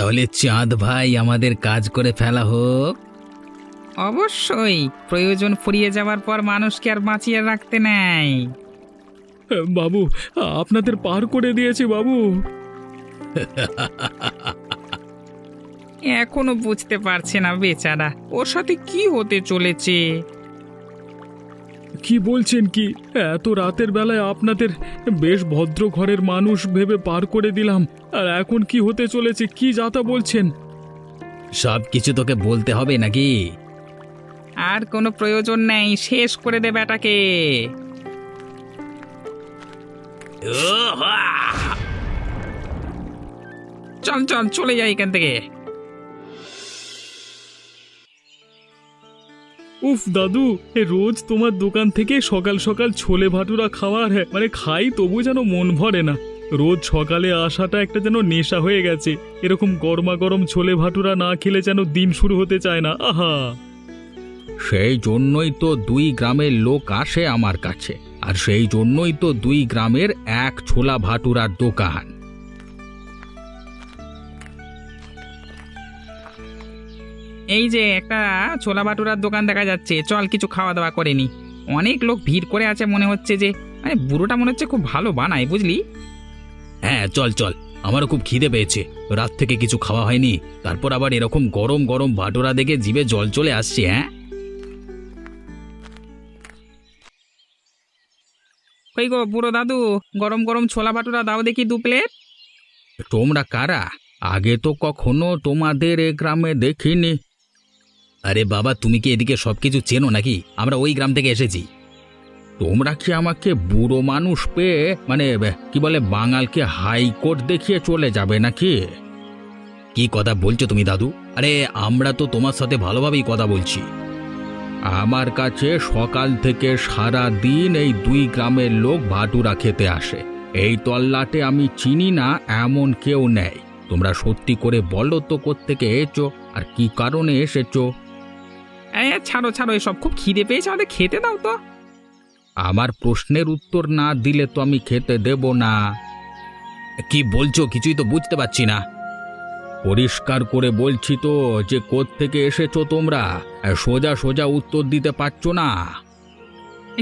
তাহলে চাঁদ ভাই আমাদের কাজ করে ফেলা হোক। অবশ্যই, প্রয়োজন ফুরিয়ে যাওয়ার পর মানুষকে আর বাঁচিয়ে রাখতে নেই। বাবু, আপনাদের পার করে দিয়েছি বাবু। এখনো বুঝতে পারছে না বেচারা, ওর সাথে কি হতে চলেছে। কি বলছেন কি? এত রাতের বেলায় আপনাদের বেশ ভদ্র ঘরের মানুষ ভেবে পার করে দিলাম, আর এখন কি হতে চলেছে কি যাতা বলছেন? সব কিছু তোকে বলতে হবে নাকি? আর কোনো প্রয়োজন নেই, শেষ করে দে বেটাকে। চল চল, চলে যাই এখান থেকে। উফ দাদু, রোজ তোমার দোকান থেকে সকাল সকাল ছোলে ভাটুরা খাওয়ার মানে খাই, তবু যেন মন ভরে না। রোজ সকালে আসাটা একটা যেন নেশা হয়ে গেছে। এরকম গরমা গরম ছোলে ভাটুরা না খেলে যেন দিন শুরু হতে চায় না। আহা, সেই জন্যই তো 2 গ্রামের লোক আসে আমার কাছে, আর সেই জন্যই তো 2 গ্রামের এক ছোলা ভাটুরার দোকান। এই যে একটা ছোলা ভাটুরার দোকান দেখা যাচ্ছে, চল কিছু খাওয়া দাওয়া করে নি। অনেক লোক ভিড় করে আছে, মনে হচ্ছে যে বুড়োটা মনে হচ্ছে খুব ভালো বানায়, বুঝলি। হ্যাঁ চল চল, আমারও খুব খিদে পেয়েছে, রাত থেকে কিছু খাওয়া হয়নি, তারপর আবার এরকম গরম গরম ভাটুরা দেখে জিভে জল চলে আসছে। হ্যাঁ কই গো বুড়ো দাদু, গরম গরম ছোলা ভাটুরা দাও দেখি 2 প্লেট। তোমরা কারা? আগে তো কখনো তোমাদের এ গ্রামে দেখিনি। আরে বাবা, তুমি কি এদিকে সবকিছু চেনো নাকি? আমরা ওই গ্রাম থেকে এসেছি। তোমরা কি আমাকে বুড়ো মানুষ পেয়ে মানে কি বলে বাঙালকে হাইকোর্ট দেখিয়ে চলে যাবে নাকি? কি কথা বলছো তুমি দাদু? আরে আমরা তো তোমার সাথে ভালোভাবেই কথা বলছি। আমার কাছে সকাল থেকে সারা দিন এই 2 গ্রামের লোক ভাটুরা খেতে আসে। এই তল্লাটে আমি চিনি না এমন কেউ নেই। তোমরা সত্যি করে বলো তো কোত্থেকে এসেছো আর কি কারণে এসেছো? ছাড়ো ছাড়ো, এসব খুব খিদে পেয়েছে, আমাদের খেতে দাও তো। আমার প্রশ্নের উত্তর না দিলে তো আমি খেতে দেব না। কি বলছো কিছুই তো বুঝতে পারছি না। পরিষ্কার করে বলছি তো যে কোত্থেকে এসেছো তোমরা, সোজা সোজা উত্তর দিতে পারছো না।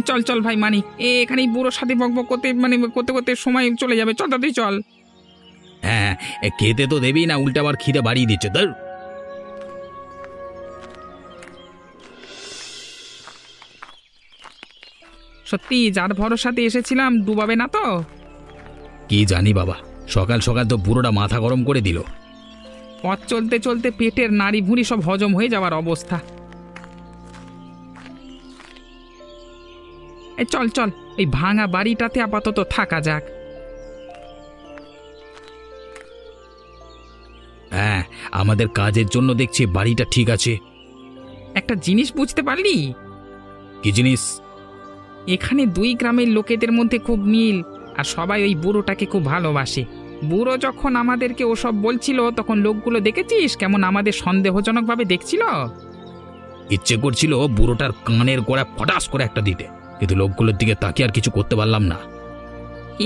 চল চল ভাই মানি, এখানেই বুড়োর সাথে বকবক করতে করতে করতে সময় চলে যাবে, চল তাড়াতাড়ি চল। হ্যাঁ, খেতে তো দেবেই না, উল্টা আবার খিদে বাড়িয়ে দিচ্ছে। ধর, সত্যি যার ভরসাতে এসেছিলাম ডুবাবে না তো? কি জানি বাবা, সকাল সকাল তো পুরোটা মাথা গরম করে দিল। পথ চলতে চলতে পেটের নাড়ি ভুঁড়ি সব হজম হয়ে যাওয়ার অবস্থা। চল চল, এই ভাঙা বাড়িটাতে আপাতত থাকা যাক। হ্যাঁ, আমাদের কাজের জন্য দেখছি বাড়িটা ঠিক আছে। একটা জিনিস বুঝতে পারলি? কি জিনিস? এখানে 2 গ্রামের লোকেদের মধ্যে খুব মিল, আর সবাই ওই বুড়োটাকে খুব ভালোবাসে। বুড়ো যখন আমাদেরকে ওসব বলছিল, তখন লোকগুলো দেখেছিস কেমন আমাদের সন্দেহজনকভাবে দেখছিল। ইচ্ছে করছিল বুড়োটার কানের গোড়া ফটাস করে একটা দিতে, কিন্তু লোকগুলোর দিকে তাকিয়ে আর কিছু করতে পারলাম না।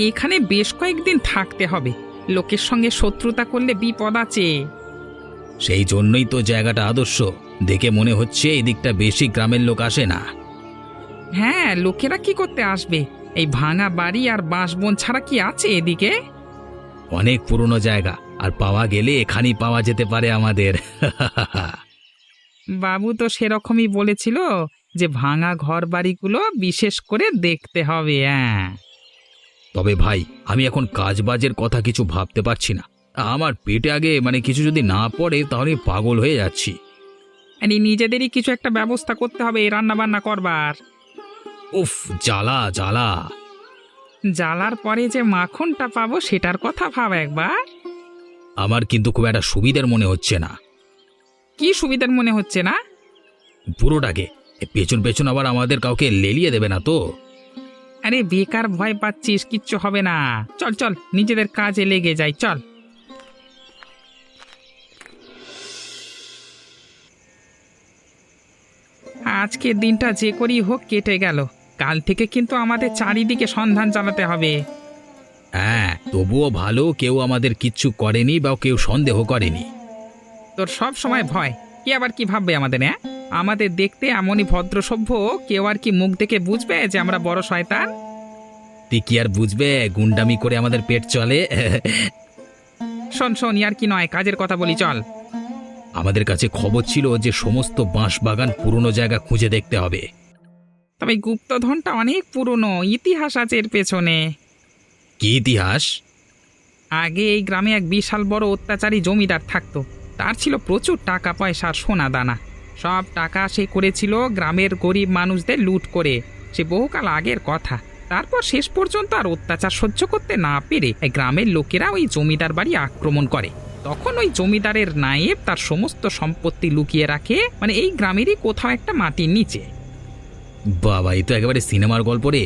এখানে বেশ কয়েকদিন থাকতে হবে, লোকের সঙ্গে শত্রুতা করলে বিপদ আছে। সেই জন্যই তো জায়গাটা আদর্শ, দেখে মনে হচ্ছে এদিকটা বেশি গ্রামের লোক আসে না। হ্যাঁ, লোকেরা কি করতে আসবে? এই ভাঙা বাড়ি আর বাঁশবন ছাড়া কি আছে এদিকে? অনেক পুরনো জায়গা, আর পাওয়া গেলে এখানেই পাওয়া যেতে পারে আমাদের। বাবু তো সেরকমই বলেছিল যে ভাঙা ঘর বাড়িগুলো বিশেষ করে দেখতে হবে। হ্যাঁ, তবে ভাই, আমি এখন কাজবাজের কথা কিছু ভাবতে পারছি না। আমার পেটে আগে মানে কিছু যদি না পড়ে তাহলে পাগল হয়ে যাচ্ছি। নিজেদেরই কিছু একটা ব্যবস্থা করতে হবে রান্না বান্না করবার। উফ, জ্বালা জ্বালা। জ্বালার পরে যে মাখনটা পাবো সেটার কথা ভাব একবার। আমার কিন্তু খুব একটা সুবিধার মনে হচ্ছে না। কি সুবিধার মনে হচ্ছে না? পুরোটাকে পেছন পেছন আবার আমাদের কাউকে লেলিয়ে দেবে না তো? আরে বেকার ভয় পাচ্ছিস, কিচ্ছু হবে না। চল চল, নিজেদের কাজে লেগে যাই, চল। আজকের দিনটা যে করেই হোক কেটে গেল, কাল থেকে কিন্তু আমাদের চারিদিকে সন্ধান চালাতে হবে। হ্যাঁ, তবুও ভালো কেউ আমাদের কিচ্ছু করেনি বা কেউ সন্দেহ করেনি। তোর সব সময় ভয়, কি আবার কি ভাববে আমাদের? হ্যাঁ, আমাদের দেখতে এমনই ভদ্র সভ্য, কেউ আর কি মুখ দেখে বুঝবে যে আমরা বড় শয়তান? তুই কি আর বুঝবে, গুন্ডামি করে আমাদের পেট চলে। শোন শোন, ইয়ার কি নয়, কাজের কথা বলি, চল। আমাদের কাছে খবর ছিল যে সমস্ত বাঁশ বাগান পুরনো জায়গা খুঁজে দেখতে হবে। তবে গুপ্তধনটা অনেক পুরনো, ইতিহাস আছে এর পেছনে। কি ইতিহাস? আগে এই গ্রামে এক বিশাল বড় অত্যাচারী জমিদার থাকতো। তার ছিল প্রচুর টাকা পয়সা আর সোনা দানা। সব টাকা সে করেছিল গ্রামের গরিব মানুষদের লুট করে। সে বহুকাল আগের কথা। তারপর শেষ পর্যন্ত আর অত্যাচার সহ্য করতে না পেরে এই গ্রামের লোকেরা ওই জমিদার বাড়ি আক্রমণ করে। তখন ওই জমিদারের নায়েব তার সমস্ত সম্পত্তি লুকিয়ে রাখে, মানে এই গ্রামেরই কোথাও একটা মাটির নিচে। বাবা, এই তো একেবারে সিনেমার গল্প রে।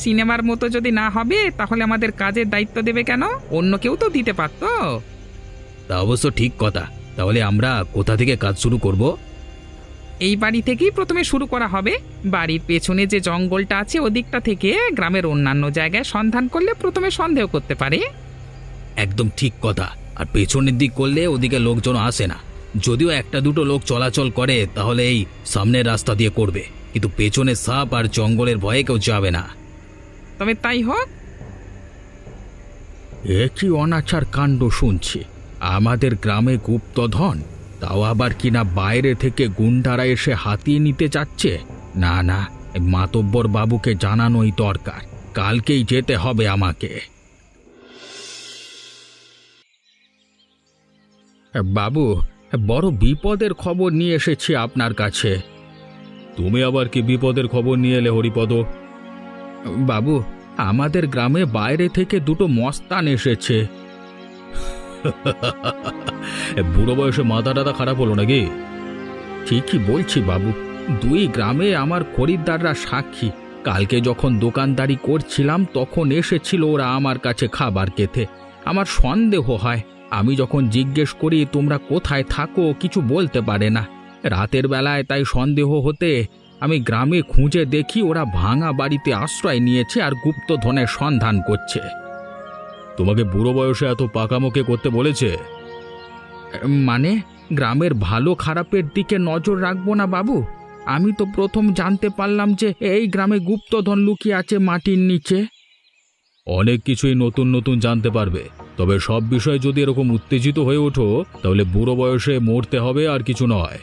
সিনেমার মতো যদি না হবে তাহলে আমাদের কাজের দায়িত্ব দেবে কেন? অন্য কেউ তো দিতে পারতো। তা অবশ্য ঠিক কথা। তাহলে আমরা কোথা থেকে কাজ শুরু করব? এই বাড়ি থেকেই প্রথমে শুরু করা হবে। বাড়ির পেছনে যে জঙ্গলটা আছে ওদিকটা থেকে গ্রামের অন্যান্য জায়গায় সন্ধান করলে প্রথমে সন্দেহ করতে পারে। একদম ঠিক কথা। আর পেছনের দিক করলে ওদিকে লোকজন আসে না। যদিও একটা দুটো লোক চলাচল করে তাহলে এই সামনের রাস্তা দিয়ে করবে, কিন্তু পেছনে সাপ আর জঙ্গলের ভয়ে কেউ যাবে না। তবে তাই হোক। এ কি অনাচার কাণ্ড শুনছি! আমাদের গ্রামে গুপ্তধন, তাও আবার কিনা বাইরে থেকে গুন্ডারা এসে হাতিয়ে নিতে যাচ্ছে। না না, মাতব্বর বাবুকে জানানোই দরকার। কালকেই যেতে হবে আমাকে। বাবু, বড় বিপদের খবর নিয়ে এসেছি আপনার কাছে। তুমি আবার কি বিপদের খবর নিয়ে এলে হরিপদ? বাবু, আমাদের গ্রামে বাইরে থেকে দুটো মস্তান এসেছে। বুড়ো বয়সে মাথা টাথা খারাপ হলো নাকি? ঠিকই বলছি বাবু, দুই গ্রামে আমার খরিদ্দাররা সাক্ষী। কালকে যখন দোকানদারি করছিলাম তখন এসেছিল ওরা আমার কাছে খাবার খেতে। আমার সন্দেহ হয়। আমি যখন জিজ্ঞেস করি তোমরা কোথায় থাকো, কিছু বলতে পারে না। রাতের বেলায় তাই সন্দেহ হতে আমি গ্রামে খুঁজে দেখি ওরা ভাঙা বাড়িতে আশ্রয় নিয়েছে আর গুপ্তধনের সন্ধান করছে। তোমাকে বুড়ো বয়সে এত পাকামোকে করতে বলেছে? মানে গ্রামের ভালো খারাপের দিকে নজর রাখবো না বাবু? আমি তো প্রথম জানতে পারলাম যে এই গ্রামে গুপ্তধন লুকিয়ে আছে মাটির নিচে। অনেক কিছুই নতুন নতুন জানতে পারবে, তবে সব বিষয় যদি এরকম উত্তেজিত হয়ে ওঠো তাহলে বুড়ো বয়সে মরতে হবে, আর কিছু নয়।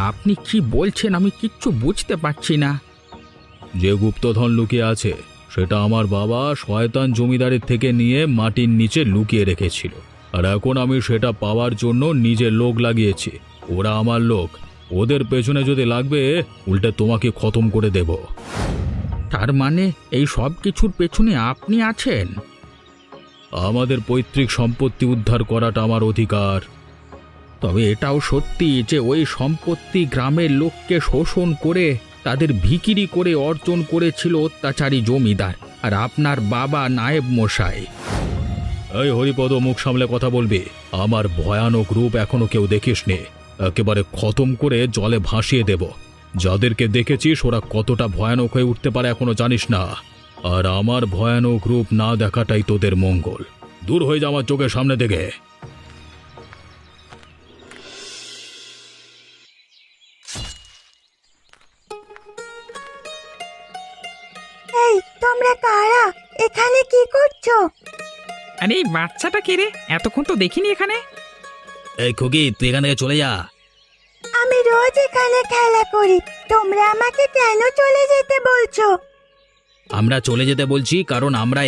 আপনি কি বলছেন আমি কিচ্ছু বুঝতে পারছি না। যে গুপ্তধন লুকিয়ে আছে সেটা আমার বাবা শয়তান জমিদারের থেকে নিয়ে মাটির নিচে লুকিয়ে রেখেছিল, আর এখন আমি সেটা পাওয়ার জন্য নিজের লোক লাগিয়েছি। ওরা আমার লোক, ওদের পেছনে যদি লাগবে উল্টে তোমাকে খতম করে দেব। তার মানে এই সব কিছুর পেছনে আপনি আছেন? আমাদের পৈতৃক সম্পত্তি উদ্ধার করাটা আমার অধিকার। তবে এটাও সত্যি যে ওই সম্পত্তি গ্রামের লোককে শোষণ করে তাদের ভিখিরি করে অর্জন করেছিল অত্যাচারী জমিদার আর আপনার বাবা নায়েব মশাই। এই হরিপদ, মুখ সামলে কথা বলবি। আমার ভয়ানক রূপ এখনো কেউ দেখিসনি। একেবারে খতম করে জলে ভাসিয়ে দেব। যাদেরকে দেখেছিস ওরা কতটা ভয়ানক হয়ে উঠতে পারে এখনো জানিস না। আর আমার ভয়ানক রূপ না দেখাটাই তোদের মঙ্গল। দূর হয়ে যা আমার চোখের সামনে থেকে। এই তোমরা কারা? এখানে কি করছো? আরে এই বাচ্চাটা কে রে? এতক্ষণ তো দেখিনি এখানে। এই খুকি, তুই এখান থেকে চলে যা। আমি রোজ এখানে খেলা করি, তোমরা আমাকে কেন চলে যেতে বলছো? আমরা চলে যেতে বলছি কারণ আমরা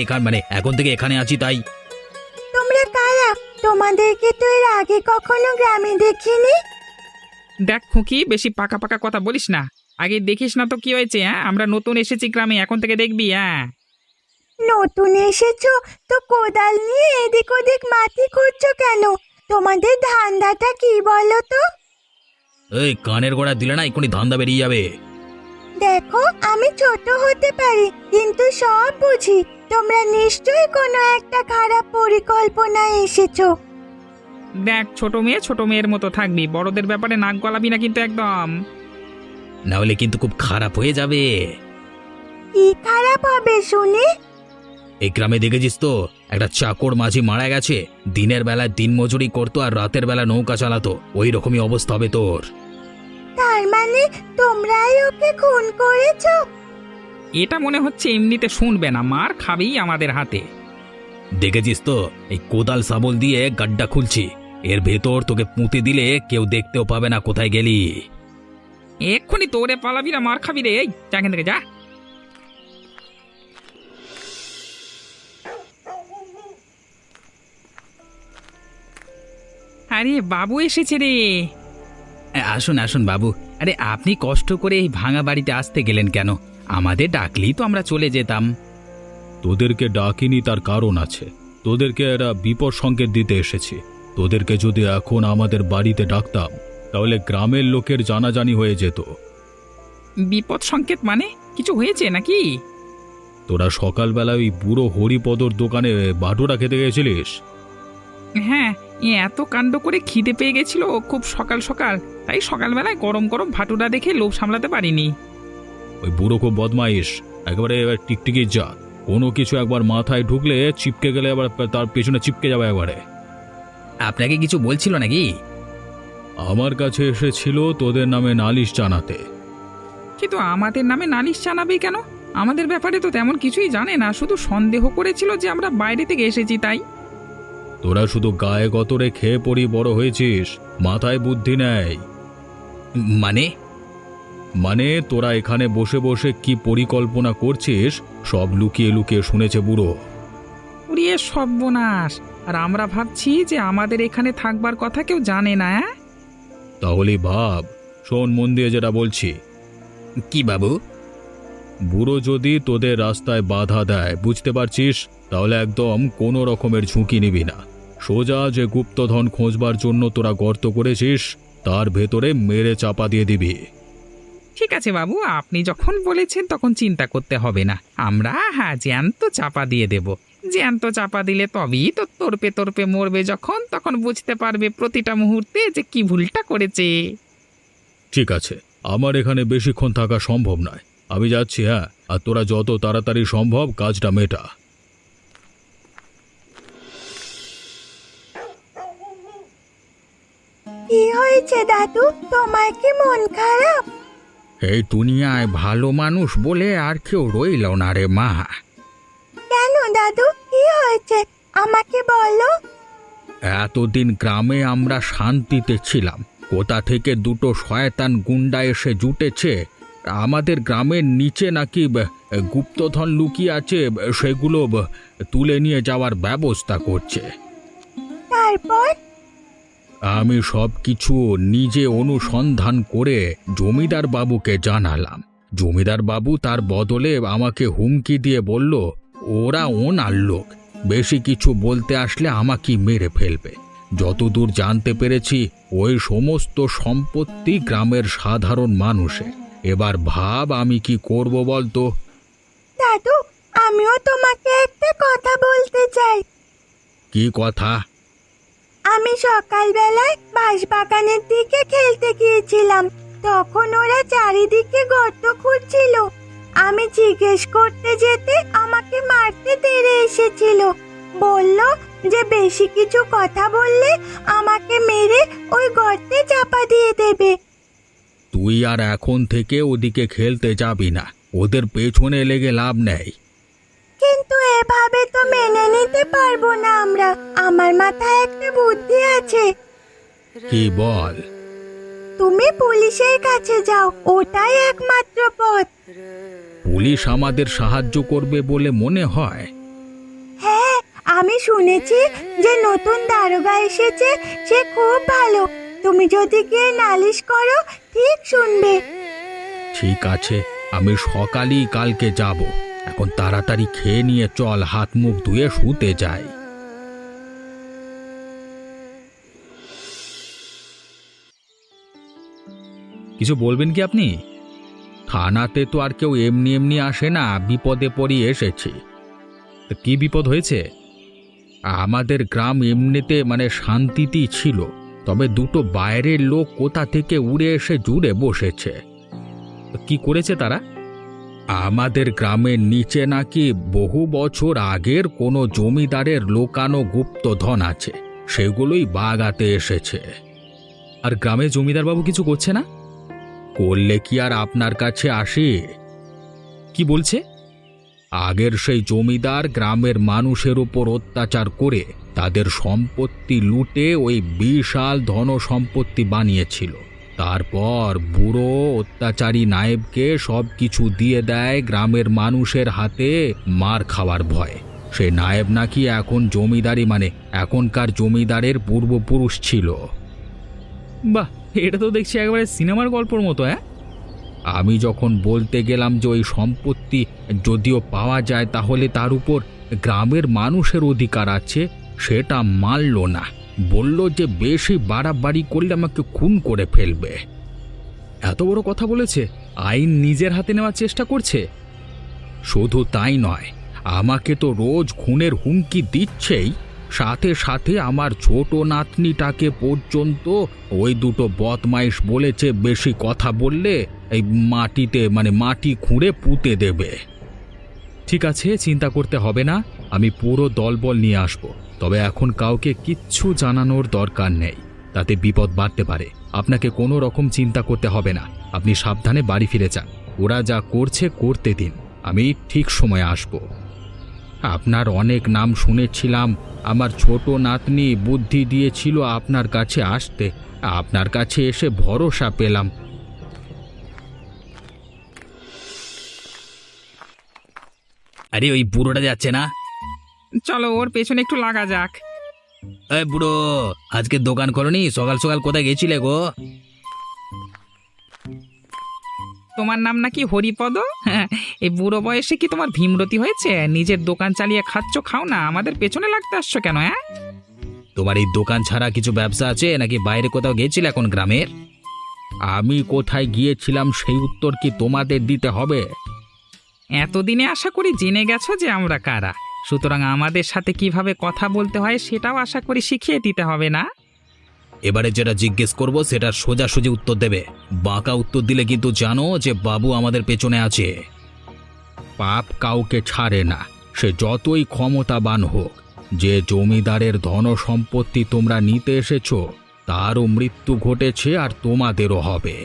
এখন থেকে এখানে আছি তাই। তোমরা কারা? তোমাদেরকে তো এর আগে কখনো গ্রামে দেখিনি। দেখ খুকি, বেশি পাকা পাকা কথা বলিস না। আগে দেখিস না তো কি হয়েছে। হ্যাঁ, আমরা নতুন এসেছি গ্রামে, এখন থেকে দেখবি। হ্যাঁ, নতুন এসেছো তো কোদাল নিয়ে এদিক ওদিক মাটি খুঁড়ছো কেন? তোমাদের ধান্দাটা কি বলো তো? এই কানের গোড়া দিলে না এক্ষুনি ধান্দা বেরিয়ে যাবে। দেখো, আমি ছোট হতে পারি কিন্তু সব বুঝি। তোমরা নিশ্চয়ই কোনো একটা খারাপ পরিকল্পনায় এসেছো। দেখ, ছোট মেয়ের মতো থাকবি, বড়দের ব্যাপারে নাক গলাবি না কিন্তু একদম। না হলে কিন্তু খুব খারাপ হয়ে যাবে। কি খারাপ হবে শুনি? এই গ্রামে দেখেছিস তো একটা চাকর মাঝি মারা গেছে, দিনের বেলায় দিনমজুরি করতো আর রাতের বেলা নৌকা চালাতো, ওই রকমই অবস্থা হবে তোর। তার মানে তোমরাই ওকে খুন করেছো? এটা মনে হচ্ছে এমনিতে শুনবে না, মার খাবেই আমাদের হাতে। দেখেছিস তো এই কোদাল শাবল দিয়ে গাড্ডা খুলছি, এর ভেতর তোকে পুঁতে দিলে কেউ দেখতেও পাবে না কোথায় গেলি। এক্ষুনি তোরে পালাবি না মার খাবি রে, এই যা এখান থেকে যা। আরে বাবু এসেছে রে। আসুন আসুন বাবু। আরে আপনি কষ্ট করে এই ভাঙা বাড়িতে আসতে গেলেন কেন? আমাদের ডাকলেই তো আমরা চলে যেতাম। তোদেরকে ডাকিনি তার কারণ আছে। তোদেরকে এরা বিপদ সংকেত দিতে এসেছি। তোদেরকে যদি এখন আমাদের বাড়িতে ডাকতাম তাহলে গ্রামের লোকের জানাজানি হয়ে যেত। বিপদ সংকেত মানে কিছু হয়েছে নাকি? তোরা সকালবেলা ওই বুড়ো হরিপদর দোকানে বাটুরা খেতে গেছিলিস? হ্যাঁ, এত কাণ্ড করে খিদে পেয়ে গেছিল খুব সকাল সকাল, তাই সকালবেলায় গরম গরম ভাটুরা দেখে লোভ সামলাতে পারিনি। ওই বুড়ো খুব বদমাইশ, একেবারে টিকটিকি যা। কোনো কিছু একবার মাথায় ঢুকলে চিপকে গেলে আবার তার পেছনে চিপকে যাবে একবারে। আপনাকে কিছু বলছিল নাকি? আমার কাছে এসেছিল তোদের নামে নালিশ জানাতে। কিন্তু আমাদের নামে নালিশ জানাবে কেন? আমাদের ব্যাপারে তো তেমন কিছুই জানে না, শুধু সন্দেহ করেছিল যে আমরা বাইরে থেকে এসেছি তাই। তোরা শুধু গায়ে গতরে খেয়ে পড়ি বড় হয়েছিস, মাথায় বুদ্ধি নেই। মানে তোরা এখানে বসে বসে কি পরিকল্পনা করছিস সব লুকিয়ে লুকিয়ে শুনেছে বুড়ো। উড়িয়ে সর্বনাশ! আর আমরা ভাবছি যে আমাদের এখানে থাকবার কথা কেউ জানে না। তাহলে ভাব, শোন মন দিয়ে যেটা বলছি। কি বাবু? বুড়ো যদি তোদের রাস্তায় বাধা দেয়, বুঝতে পারছিস, তাহলে একদম কোনো রকমের ঝুঁকি নিবি না। সোজা যে গুপ্তধন খোঁজবার জন্য তোরা গর্ত করেছিস তার ভেতরে মেরে চাপা দিয়ে দিবি। ঠিক আছে বাবু, আপনি যখন বলেছেন তখন চিন্তা করতে হবে না। আমরা জ্যান্ত চাপা দিয়ে দেব। জ্যান্ত চাপা দিলে তবেই তো তর্পে তর্পে মরবে, যখন তখন বুঝতে পারবে প্রতিটা মুহূর্তে যে কি ভুলটা করেছে। ঠিক আছে, আমার এখানে বেশিক্ষণ থাকা সম্ভব নয়, আমি যাচ্ছি। হ্যাঁ, আর তোরা যত তাড়াতাড়ি সম্ভব কাজটা মেটা। কি হয়েছে দাদু, তোমার কি মন খারাপ? এই দুনিয়ায় ভালো মানুষ বলে আর কেউ রইল না রে মা। কেন দাদু, কি হয়েছে আমাকে বলো। এতদিন গ্রামে আমরা শান্তিতে ছিলাম, কোথা থেকে দুটো শয়তান গুন্ডা এসে জুটেছে। আমাদের গ্রামের নিচে নাকি গুপ্তধন লুকিয়ে আছে, সেগুলো তুলে নিয়ে যাওয়ার ব্যবস্থা করছে। তারপর? আমি সব কিছু নিজে অনুসন্ধান করে জমিদার বাবুকে জানালাম। জমিদার বাবু তার বদলে আমাকে হুমকি দিয়ে বলল ওরা ওনার লোক, বেশি কিছু বলতে আসলে আমাকে মেরে ফেলবে। যতদূর জানতে পেরেছি ওই সমস্ত সম্পত্তি গ্রামের সাধারণ মানুষের। এবার ভাব আমি কি করব বলতো? দাদু, আমিও তোমাকে একটা কথা বলতে চাই। কি কথা? আমি সকালবেলায় বাঁশবাগানের দিকে খেলতে গিয়েছিলাম, তখন ওরা চারিদিকে গর্ত খুঁড়ছিল। আমি জিজ্ঞেস করতে যেতে আমাকে মারতে তেড়ে এসেছিল। বলল যে বেশি কিছু কথা বললে আমাকে মেরে ওই গর্তে চাপা দিয়ে দেবে। তুই আর এখন থেকে ওদিকে খেলতে যাবি না, ওদের পেছনে লেগে লাভ নেই। কিন্তু এভাবে তো মেনে নিতে পারবো না আমরা। আমার মাথায় একটা বুদ্ধি আছে। কি বল? তুমি পুলিশের কাছে যাও, ওটাই একমাত্র পথ। পুলিশ আমাদের সাহায্য করবে বলে মনে হয়? হ্যাঁ, আমি শুনেছি যে নতুন দারোগা এসেছে, সে খুব ভালো। তুমি যদি গিয়ে নালিশ করো ঠিক শুনবে। ঠিক আছে, আমি সকালই কালকে যাব। এখন তাড়াতাড়ি খেয়ে নিয়ে চল, হাত মুখ ধুয়ে শুতে যাই। কিছু বলবেন কি আপনি? থানাতে তো আর কেউ এমনি এমনি আসে না, বিপদে পড়ি এসেছি। কি বিপদ হয়েছে? আমাদের গ্রাম এমনিতে শান্তিতেই ছিল, তবে দুটো বাইরের লোক কোথা থেকে উড়ে এসে জুড়ে বসেছে। কি করেছে তারা? আমাদের গ্রামের নিচে নাকি বহু বছর আগের কোনো জমিদারের লোকানো গুপ্তধন আছে, সেগুলোই বাগাতে এসেছে। আর গ্রামে জমিদারবাবু কিছু করছে না? করলে কি আর আপনার কাছে আসে? কি বলছে? আগের সেই জমিদার গ্রামের মানুষের উপর অত্যাচার করে তাদের সম্পত্তি লুটে ওই বিশাল ধন সম্পত্তি বানিয়েছিল। তারপর বুড়ো অত্যাচারী নায়েবকে সব কিছু দিয়ে দেয় গ্রামের মানুষের হাতে মার খাওয়ার ভয়। সে নায়েব নাকি এখন জমিদারি মানে এখনকার জমিদারের পূর্বপুরুষ ছিল। বাহ, এটা তো দেখছি একেবারে সিনেমার গল্পর মতো। আমি যখন বলতে গেলাম যে ওই সম্পত্তি যদিও পাওয়া যায় তাহলে তার উপর গ্রামের মানুষের অধিকার আছে, সেটা মানল না। বলল যে বেশি বাড়াবাড়ি করলে আমাকে খুন করে ফেলবে। এত বড় কথা বলেছে? আইন নিজের হাতে নেওয়ার চেষ্টা করছে? শুধু তাই নয়, আমাকে তো রোজ খুনের হুমকি দিচ্ছেই, সাথে সাথে আমার ছোট নাতনিটাকে পর্যন্ত ওই দুটো বদমাইশ বলেছে বেশি কথা বললে এই মাটিতে মানে মাটি খুঁড়ে পুঁতে দেবে। ঠিক আছে, চিন্তা করতে হবে না, আমি পুরো দলবল নিয়ে আসব। তবে এখন কাউকে কিচ্ছু জানানোর দরকার নেই, তাতে বিপদ বাড়তে পারে। আপনাকে কোনো রকম চিন্তা করতে হবে না, আপনি সাবধানে বাড়ি ফিরে যান। ওরা যা করছে করতে দিন, আমি ঠিক সময়ে আসব। আপনার অনেক নাম শুনেছিলাম, আমার ছোট নাতনি বুদ্ধি দিয়েছিল আপনার কাছে আসতে, আপনার কাছে এসে ভরসা পেলাম। আরে ওই বুড়োটা যাচ্ছে না? চলো ওর পেছনে একটু লাগা যাক। এই বুড়ো, আজকে দোকান খোলনি? সকাল সকাল কোথায় গেছিলে গো? তোমার নাম নাকি হরিপদ? হ্যাঁ, এই বুড়ো বয়সে কি তোমার ভীমরতি হয়েছে? নিজের দোকান চালিয়ে খাচ্ছ, খাও না, আমাদের পেছনে লাগতে আসছো কেন? তোমার এই দোকান ছাড়া কিছু ব্যবসা আছে নাকি বাইরে কোথাও গেছিলে এখন গ্রামের? আমি কোথায় গিয়েছিলাম সেই উত্তর কি তোমাদের দিতে হবে? এতদিনে আশা করি জেনে গেছো যে আমরা কারা, সুতরাং আমাদের সাথে কিভাবে কথা বলতে হয় সেটাও আশা করি শিখিয়ে দিতে হবে না? এবারে যেটা জিজ্ঞেস করব সেটা সোজাসুজি উত্তর দেবে। বাঁকা উত্তর দিলে কিন্তু জানো যে বাবু আমাদের পেছনে আছে। পাপ কাউকে ছাড়ে না, সে যতই ক্ষমতাবান হোক। যে জমিদারের ধন সম্পত্তি তোমরা নিতে এসেছো তারও মৃত্যু ঘটেছে, আর তোমাদেরও হবে।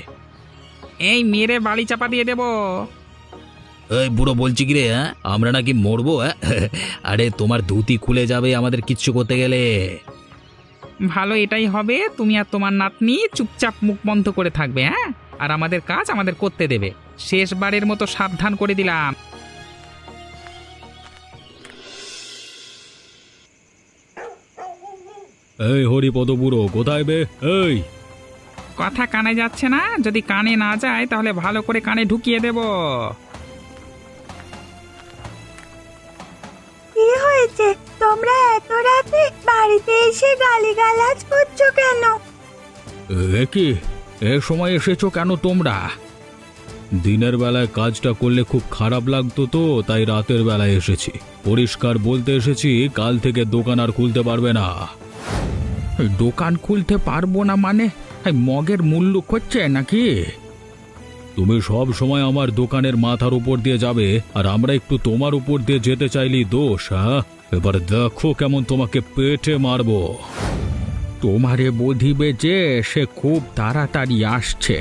এই মেরে বাড়ি চাপা দিয়ে দেব। এই বুড়ো বলছি কি রে, আমরা নাকি মরবো? আরে তোমার ধুতি খুলে যাবে আমাদের কিচ্ছু করতে গেলে। ভালো, এটাই হবে। তুমি আর তোমার নাতনি চুপচাপ মুখ বন্ধ করে থাকবে, আর আমাদের কাজ আমাদের করতে দেবে। শেষবারের মতো সাবধান করে দিলাম। এই হরিপদ বুড়ো, কোথায় বে? এই কথা কানে যাচ্ছে না? যদি কানে না যায় তাহলে ভালো করে কানে ঢুকিয়ে দেব। কি হয়েছে? তোমরা এত রাতে বাড়িতে এসে গালিগালাজ করছো কেন? কি এ সময় এসেছো কেন তোমরা? দিনের বেলায় কাজটা করলে খুব খারাপ লাগতো, তো তাই রাতের বেলায় এসেছি। পরিষ্কার বলতে এসেছি, কাল থেকে দোকান আর খুলতে পারবে না। দোকান খুলতে পারবো না মানে? মগের মূল্য করছে নাকি? তুমি সব সময় আমার দোকানের মাথার উপর দিয়ে যাবে, আর আমরা একটু তোমার উপর দিয়ে যেতে চাইলেই দোষ? এবার দেখো কেমন তোমাকে পেটে মারবো। তোমারে বধিবে যে সে খুব তাড়াতাড়ি আসছে,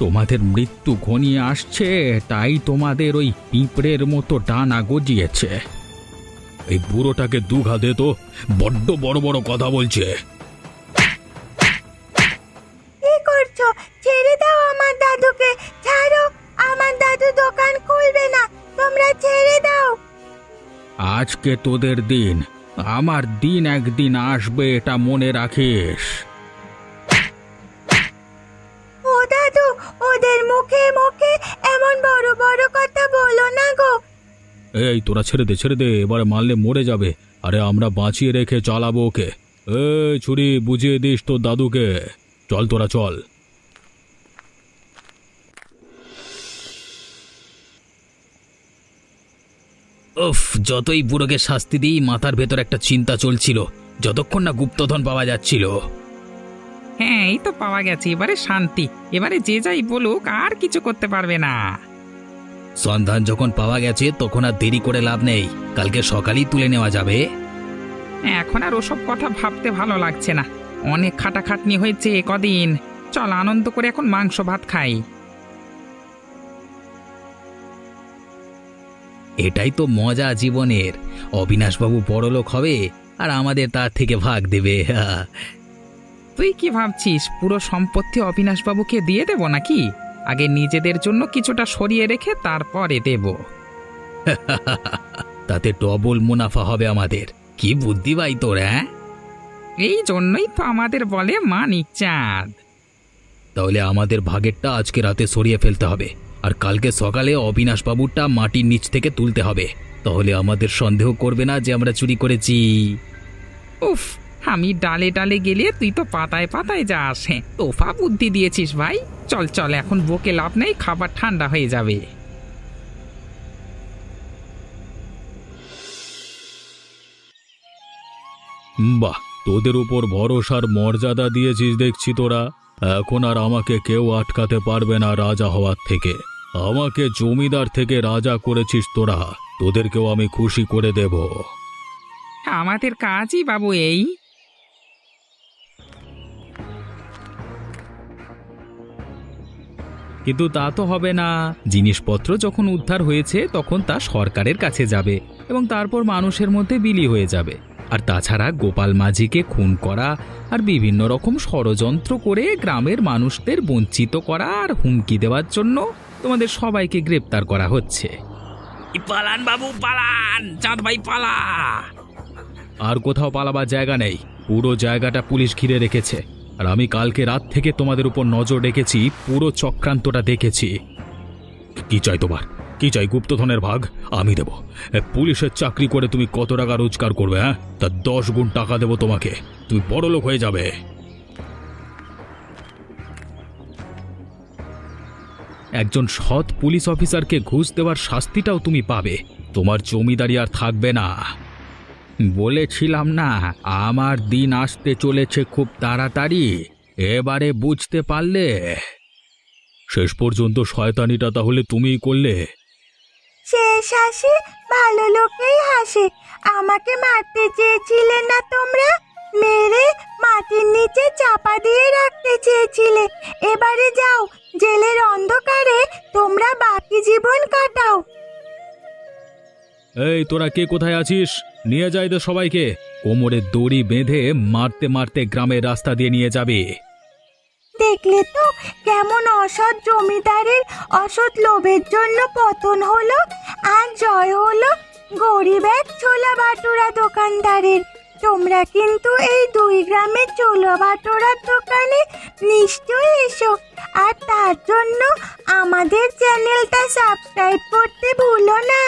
তোমাদের মৃত্যু ঘনিয়ে আসছে, তাই তোমাদের ওই পিঁপড়ের মতো ডানা গজিয়েছে। এই বুড়োটাকে দুঘা দে তো, বড্ড বড় বড় কথা বলছে। কি করছো? ছেড়ে দাও আমার দাদুকে, ছাড়ো। আমার দাদু দোকান খুলবে না, তোমরা ছেড়ে দাও। আজকে তোদের দিন, আমার দিন একদিন আসবে, এটা মনে রাখিস। ও দাদু, ওদের মুখে মুখে এমন বড় বড় কথা বলো না গো। এই তোরা ছেড়ে দে, ছেড়ে দে, এবারে মারলে মরে যাবে। আরে আমরা বাঁচিয়ে রেখে চালাবো ওকে। এই ছুরি বুঝিয়ে দিস তোর দাদুকে। চল তোরা চল। উফ, যতই বুড়োকে শাস্তি দিই মাথার ভেতর একটা চিন্তা চলছিল, যতক্ষণ না গুপ্তধন পাওয়া যাচ্ছিল। হ্যাঁ, এই তো পাওয়া গেছে, এবারে শান্তি। এবারে যে যাই বলুক আর কিছু করতে পারবে না। সন্ধান যখন পাওয়া গেছে তখন আর দেরি করে লাভ নেই, কালকে সকালেই তুলে নেওয়া যাবে। এখন আর ওসব কথা ভাবতে ভালো লাগছে না। অনেক খাটাখাটনি হয়েছে কদিন। চল আনন্দ করে এখন মাংস ভাত খাই। এটাই তো মজা জীবনের। অবিনাশবাবু বড়লোক হবে আর আমাদের তার থেকে ভাগ দেবে। তুই কি ভাবছিস পুরো সম্পত্তি অবিনাশবাবুকে দিয়ে দেব নাকি? আগে নিজেদের জন্য কিছুটা সরিয়ে রেখে তারপরে দেব। তাতে ডবল মুনাফা হবে আমাদের। কি বুদ্ধি ভাই তোর, হ্যাঁ? এই জন্যই তো আমাদের বলে মানিক চাঁদ। তাহলে আমাদের ভাগেরটা আজকে রাতে সরিয়ে ফেলতে হবে, আর কালকে সকালে অবিনাশবাবুরটা মাটির নিচ থেকে তুলতে হবে। তাহলে আমাদের সন্দেহ করবে না যে আমরা চুরি করেছি। উফ, আমি ডালে ডালে গেলে তুই তো পাতায় পাতায় যাস। তোফা বুদ্ধি দিয়েছিস ভাই। চল চল, এখন বকে লাভ নেই, খাবার ঠান্ডা হয়ে যাবে। বাহ, তোদের উপর ভরসার মর্যাদা দিয়েছিস দেখছি তোরা। এখন আর আমাকে কেউ আটকাতে পারবে না রাজা হওয়ার থেকে। আমাকে জমিদার থেকে রাজা করেছিস তোরা, তোদেরকেও আমি খুশি করে দেব। আমাদের কাজই বাবু এই। কিন্তু তা তো হবে না। জিনিসপত্র যখন উদ্ধার হয়েছে তখন তা সরকারের কাছে যাবে এবং তারপর মানুষের মধ্যে বিলি হয়ে যাবে। আর তাছাড়া গোপাল মাঝিকে খুন করা আর বিভিন্ন রকম ষড়যন্ত্র করে গ্রামের মানুষদের বঞ্চিত করা আর হুমকি দেওয়ার জন্য তোমাদের সবাইকে গ্রেপ্তার করা হচ্ছে। পালান বাবু পালান, চাঁদ ভাই পালা। আর কোথাও পালাবার জায়গা নেই, পুরো জায়গাটা পুলিশ ঘিরে রেখেছে। আর আমি কালকে রাত থেকে তোমাদের উপর নজর রেখেছি, পুরো চক্রান্তটা দেখেছি। কি চাই তোমার? কি চাই? গুপ্তধনের ভাগ আমি দেব। পুলিশের চাকরি করে তুমি কত টাকা রোজগার করবে? হ্যাঁ, তা 10 গুণ টাকা দেব তোমাকে, তুমি বড়লোক হয়ে যাবে। একজন সৎ পুলিশ অফিসারকে ঘুষ দেওয়ার শাস্তিটাও তুমি পাবে। তোমার জমিদারি আর থাকবে না। বলেছিলাম না আমার দিন আসতে চলেছে খুব তাড়াতাড়ি, এবারে বুঝতে পারলে? শেষ পর্যন্ত শয়তানিটা তাহলে তুমিই করলে। শেষ হাসি ভালো লোকেই হাসে। আমাকে মারতে চেয়েছিলে না তোমরা? মেরে মাটির নিচে চাপা দিয়ে রাখতে চেয়েছিলে। এবারে যাও, জেলের অন্ধকারে তোমরা বাকি জীবন কাটাও। এই তোরা কে কোথায় আছিস? নিয়ে যাই তো সবাইকে। কোমরে দড়ি বেঁধে মারতে মারতে গ্রামের রাস্তা দিয়ে নিয়ে যাবে। দেখলে তো কেমন অসৎ জমিদারের অসৎ লোভের জন্য পতন হলো আর জয় হলো গরিব এক ছোলা ভাটুরা দোকানদারের। তোমরা কিন্তু এই 2 গ্রামের ছোলা ভাটুরার দোকানে নিশ্চয়ই এসো, আর তার জন্য আমাদের চ্যানেলটা সাবস্ক্রাইব করতে ভুলো না।